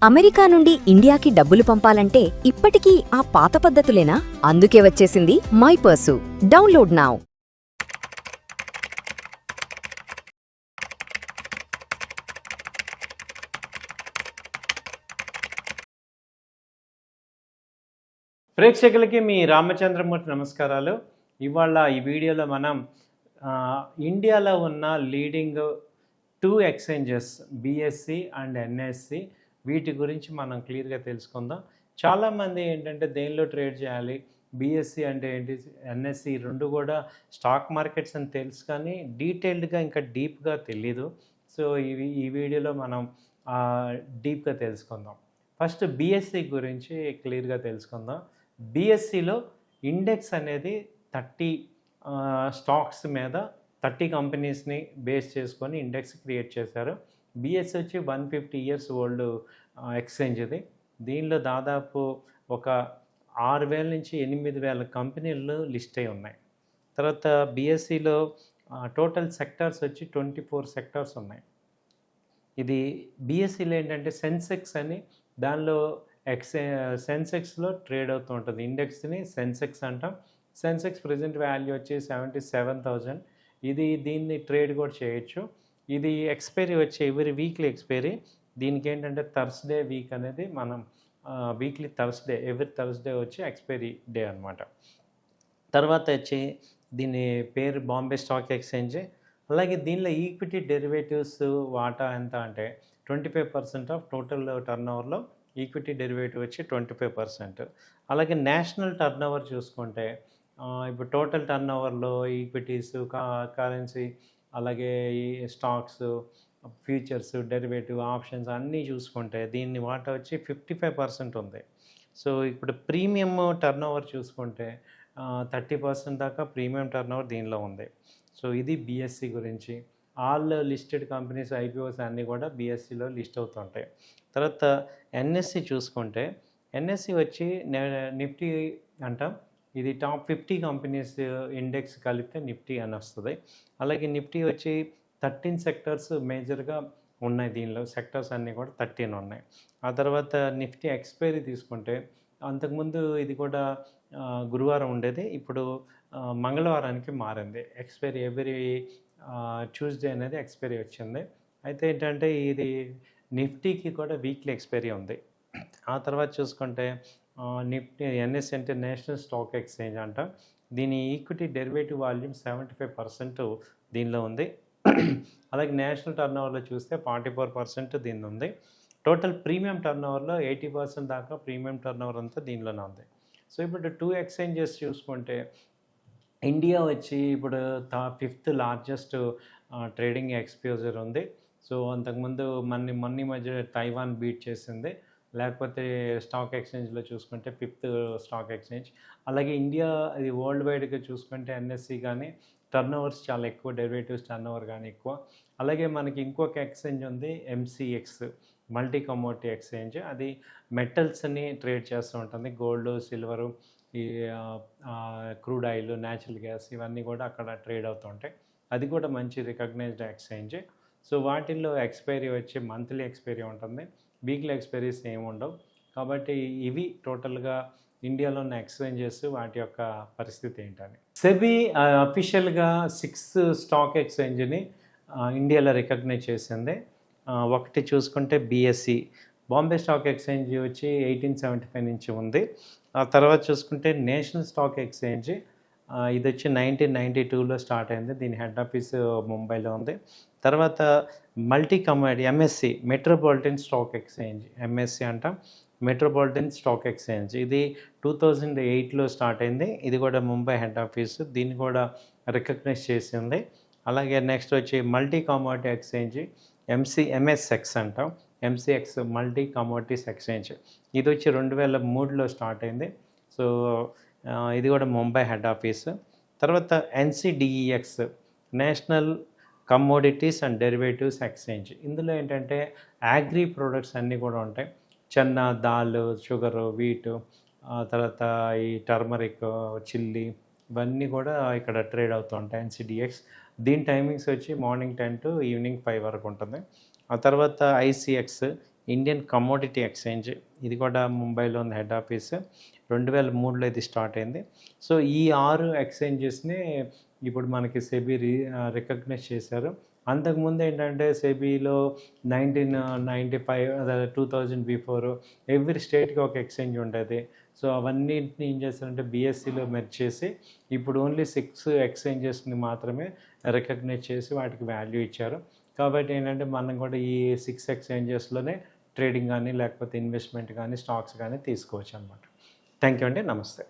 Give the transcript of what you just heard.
America నుండి ఇండియాకి డబ్బులు పంపాలంటే ఇప్పటికీ ఆ పాత పద్ధతులేనా? అందుకే వచ్చేసింది మైపర్సు. Download now. ప్రేక్షకులకి మీ రామచంద్రమూర్తి నమస్కారాలు. ఇవాళ ఈ వీడియోలో మనం ఇండియాలో ఉన్న leading 2 exchanges BSE and NSE వీటి గురించి మనం క్లియర్గా తెలుసుకుందాం. చాలామంది ఏంటంటే దేనిలో ట్రేడ్ చేయాలి, బిఎస్సి అంటే ఏంటి, ఎన్ఎస్సి రెండు కూడా స్టాక్ మార్కెట్స్ అని తెలుసు కానీ డీటెయిల్డ్గా ఇంకా డీప్గా తెలీదు. సో ఈ వీడియోలో మనం డీప్గా తెలుసుకుందాం. ఫస్ట్ బిఎస్సి గురించి క్లియర్గా తెలుసుకుందాం. బిఎస్సిలో ఇండెక్స్ అనేది 30 స్టాక్స్ మీద 30 కంపెనీస్ని బేస్ చేసుకొని ఇండెక్స్ క్రియేట్ చేశారు. బిఎస్సి వచ్చి 150 ఇయర్స్ ఓల్డ్ ఎక్స్చేంజ్ ఇది. దీనిలో దాదాపు ఒక 6,000 నుంచి 8,000 కంపెనీలు లిస్ట్ అయి ఉన్నాయి. తర్వాత బిఎస్సిలో టోటల్ సెక్టార్స్ వచ్చి 24 సెక్టార్స్ ఉన్నాయి. ఇది బిఎస్సిలో ఏంటంటే సెన్సెక్స్ అని, దానిలో సెన్సెక్స్లో ట్రేడ్ అవుతూ ఉంటుంది. ఇండెక్స్ని సెన్సెక్స్ అంటాం. సెన్సెక్స్ ప్రెజెంట్ వాల్యూ వచ్చి 77,000. దీన్ని ట్రేడ్ కూడా చేయొచ్చు. ఇది ఎక్స్పైరీ వచ్చి ఎవ్రీ వీక్లీ ఎక్స్పైరీ. దీనికి ఏంటంటే థర్స్డే వీక్ అనేది మనం వీక్లీ ఎవ్రీ థర్స్డే వచ్చి ఎక్స్పైరీ డే అనమాట. తర్వాత వచ్చి దీని పేరు బాంబే స్టాక్ ఎక్స్చేంజ్. అలాగే దీనిలో ఈక్విటీ డెరివేటివ్స్ వాటా ఎంత అంటే 25% ఆఫ్ టోటల్ టర్న్ ఓవర్లో ఈక్విటీ డెరివేటివ్ వచ్చి 25%. అలాగే నేషనల్ టర్న్ ఓవర్ చూసుకుంటే ఇప్పుడు టోటల్ టర్న్ ఓవర్లో ఈక్విటీస్, కరెన్సీ, అలాగే ఈ స్టాక్స్, ఫ్యూచర్స్, డెరివేటివ్, ఆప్షన్స్ అన్నీ చూసుకుంటే దీన్ని వాటా వచ్చి 55% ఉంది. సో ఇప్పుడు ప్రీమియం టర్న్ ఓవర్ చూసుకుంటే 30% దాకా ప్రీమియం టర్న్ ఓవర్ దీనిలో ఉంది. సో ఇది బిఎస్సి గురించి. ఆల్ లిస్టెడ్ కంపెనీస్ ఐపీఓస్ అన్నీ కూడా బిఎస్సిలో లిస్ట్ అవుతుంటాయి. తర్వాత ఎన్ఎస్సి చూసుకుంటే ఎన్ఎస్సి వచ్చి నిఫ్టీ అంటాం. ఇది టాప్ 50 కంపెనీస్ ఇండెక్స్ కలిపితే నిఫ్టీ అని వస్తుంది. అలాగే నిఫ్టీ వచ్చి 13 సెక్టర్స్ మేజర్గా ఉన్నాయి. దీనిలో సెక్టర్స్ అన్నీ కూడా 13 ఉన్నాయి. ఆ తర్వాత నిఫ్టీ ఎక్స్పైరీ తీసుకుంటే అంతకుముందు ఇది కూడా గురువారం ఉండేది, ఇప్పుడు మంగళవారానికి మారింది. ఎక్స్పైరీ ఎవ్రీ ట్యూస్డే అనేది ఎక్స్పైరీ వచ్చింది. అయితే ఏంటంటే ఇది నిఫ్టీకి కూడా వీక్లీ ఎక్స్పైరీ ఉంది. ఆ తర్వాత చూసుకుంటే నిఫ్టీ ఎన్ఎస్సి అంటే నేషనల్ స్టాక్ ఎక్స్చేంజ్ అంట. దీని ఈక్విటీ డెరివేటివ్ వాల్యూమ్ 75% దీనిలో ఉంది. అలాగే నేషనల్ టర్న్ ఓవర్లో చూస్తే 44% దీని ఉంది. టోటల్ ప్రీమియం టర్న్ ఓవర్లో 80% దాకా ప్రీమియం టర్న్ ఓవర్ అంతా దీనిలోనే ఉంది. సో ఇప్పుడు 2 ఎక్స్చేంజెస్ చూసుకుంటే ఇండియా వచ్చి ఇప్పుడు 5th లార్జెస్ట్ ట్రేడింగ్ ఎక్స్పోజర్ ఉంది. సో అంతకుముందు మొన్న మధ్య తైవాన్ బీట్ చేసింది. లేకపోతే స్టాక్ ఎక్స్చేంజ్లో చూసుకుంటే 5th స్టాక్ ఎక్స్చేంజ్. అలాగే ఇండియా ఇది వరల్డ్ వైడ్గా చూసుకుంటే ఎన్ఎస్సి కానీ టర్న్ ఓవర్స్ చాలా ఎక్కువ, డెరివేటివ్స్ టర్న్ ఓవర్ కానీ ఎక్కువ. అలాగే మనకి ఇంకొక ఎక్స్చేంజ్ ఉంది ఎంసీఎక్స్, మల్టీ కమోడిటీ ఎక్స్చేంజ్. అది మెటల్స్ని ట్రేడ్ చేస్తూ ఉంటుంది. గోల్డ్, సిల్వరు, ఈ క్రూడ్ ఆయిల్, న్యాచురల్ గ్యాస్ ఇవన్నీ కూడా అక్కడ ట్రేడ్ అవుతూ ఉంటాయి. అది కూడా మంచి రికగ్నైజ్డ్ ఎక్స్చేంజ్. సో వాటిల్లో ఎక్స్పైరీ వచ్చి మంత్లీ ఎక్స్పైరీ ఉంటుంది, వీక్లీ ఎక్స్పైరీస్ ఏమి ఉండవు. కాబట్టి ఇవి టోటల్గా ఇండియాలో ఉన్న ఎక్స్చేంజెస్, వాటి యొక్క పరిస్థితి ఏంటని. సెబీ అఫీషియల్గా 6 స్టాక్ ఎక్స్చేంజ్ని ఇండియాలో రికగ్నైజ్ చేసింది. ఒకటి చూసుకుంటే బిఎస్సి బాంబే స్టాక్ ఎక్స్చేంజ్ వచ్చి 1875 నుంచి ఉంది. ఆ తర్వాత చూసుకుంటే నేషనల్ స్టాక్ ఎక్స్చేంజ్ ఇది వచ్చి 1992లో స్టార్ట్ అయింది. దీని హెడ్ ఆఫీస్ ముంబైలో ఉంది. తర్వాత multi commodity MSc metropolitan stock exchange, MSc అంటాం, మెట్రోపాలిటన్ స్టాక్ ఎక్స్చేంజ్. ఇది 2008లో స్టార్ట్ అయింది. ఇది కూడా ముంబై హెడ్ ఆఫీస్. దీన్ని కూడా రికగ్నైజ్ చేసింది. అలాగే నెక్స్ట్ వచ్చి మల్టీ కమోడిటీ ఎక్స్చేంజ్ ఎంఎస్ఎక్స్ అంటాం, ఎంసీఎక్స్ మల్టీ కమోడిటీస్ ఎక్స్చేంజ్. ఇది వచ్చి 2003లో స్టార్ట్ అయింది. సో ఇది కూడా ముంబై హెడ్ ఆఫీస్. తర్వాత NCDEX national commodities and derivatives exchange. ఇందులో ఏంటంటే అగ్రి ప్రొడక్ట్స్ అన్నీ కూడా ఉంటాయి. చెన్న, దాల్, షుగరు, వీటు, తర్వాత ఈ టర్మరిక్, చిల్లీ ఇవన్నీ కూడా ఇక్కడ ట్రేడ్ అవుతూ ఉంటాయి. ఎన్సిడిఎక్స్. దీని టైమింగ్స్ వచ్చి మార్నింగ్ 10 to ఈవినింగ్ 5 వరకు ఉంటుంది. ఆ తర్వాత ఐసిఎక్స్ ఇండియన్ కమోడిటీ ఎక్స్చేంజ్, ఇది కూడా ముంబైలో ఉంది హెడ్ ఆఫీస్. 2003లో ఇది స్టార్ట్ అయింది. సో ఈ 6 ఎక్స్చేంజెస్ని ఇప్పుడు మనకి సెబీ రికగ్నైజ్ చేశారు. అంతకుముందు ఏంటంటే సెబీలో 1995 అదే 2000 బిఫోర్ ఎవ్రీ స్టేట్కి ఒక ఎక్స్చేంజ్ ఉండేది. సో అవన్నింటిని ఏం చేస్తారంటే బీఎస్సీలో మెర్జ్ చేసి ఇప్పుడు ఓన్లీ 6 ఎక్స్చేంజెస్ని మాత్రమే రికగ్నైజ్ చేసి వాటికి వాల్యూ ఇచ్చారు. కాబట్టి ఏంటంటే మనం కూడా ఈ 6 ఎక్స్చేంజెస్లోనే ట్రేడింగ్ కానీ లేకపోతే ఇన్వెస్ట్మెంట్ కానీ స్టాక్స్ కానీ తీసుకోవచ్చు అనమాట. థ్యాంక్ యూ అండి. నమస్తే.